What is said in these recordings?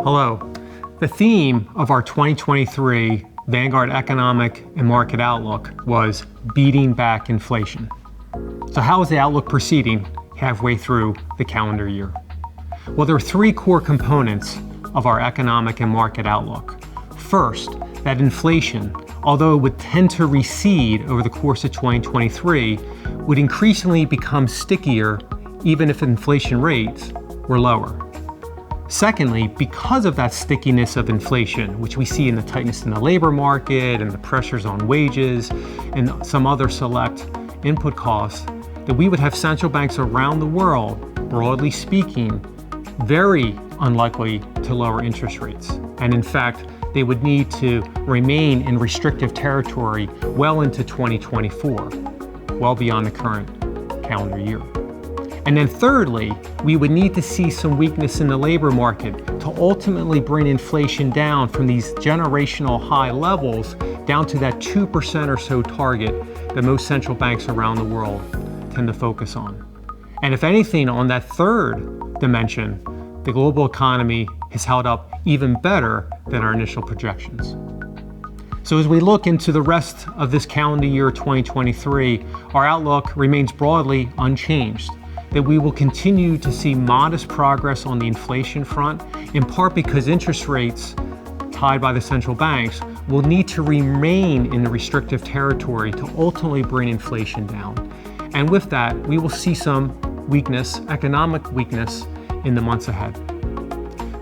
Hello. The theme of our 2023 Vanguard Economic and Market Outlook was beating back inflation. So how is the outlook proceeding halfway through the calendar year? Well, there are three core components of our economic and market outlook. First, that inflation, although it would tend to recede over the course of 2023, would increasingly become stickier even if inflation rates were lower. Secondly, because of that stickiness of inflation, which we see in the tightness in the labor market and the pressures on wages and some other select input costs, that we would have central banks around the world, broadly speaking, very unlikely to lower interest rates. And in fact, they would need to remain in restrictive territory well into 2024, well beyond the current calendar year. And then thirdly, we would need to see some weakness in the labor market to ultimately bring inflation down from these generational high levels down to that 2% or so target that most central banks around the world tend to focus on. And if anything, on that third dimension, the global economy has held up even better than our initial projections. So as we look into the rest of this calendar year 2023, our outlook remains broadly unchanged, that we will continue to see modest progress on the inflation front, in part because interest rates tied by the central banks will need to remain in the restrictive territory to ultimately bring inflation down. And with that, we will see some weakness, economic weakness, in the months ahead.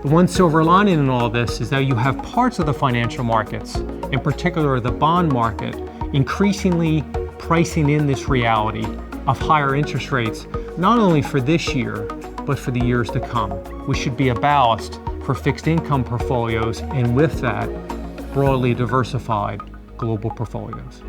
The one silver lining in all this is that you have parts of the financial markets, in particular the bond market, increasingly pricing in this reality of higher interest rates, not only for this year, but for the years to come, which should be a ballast for fixed income portfolios, and with that, broadly diversified global portfolios.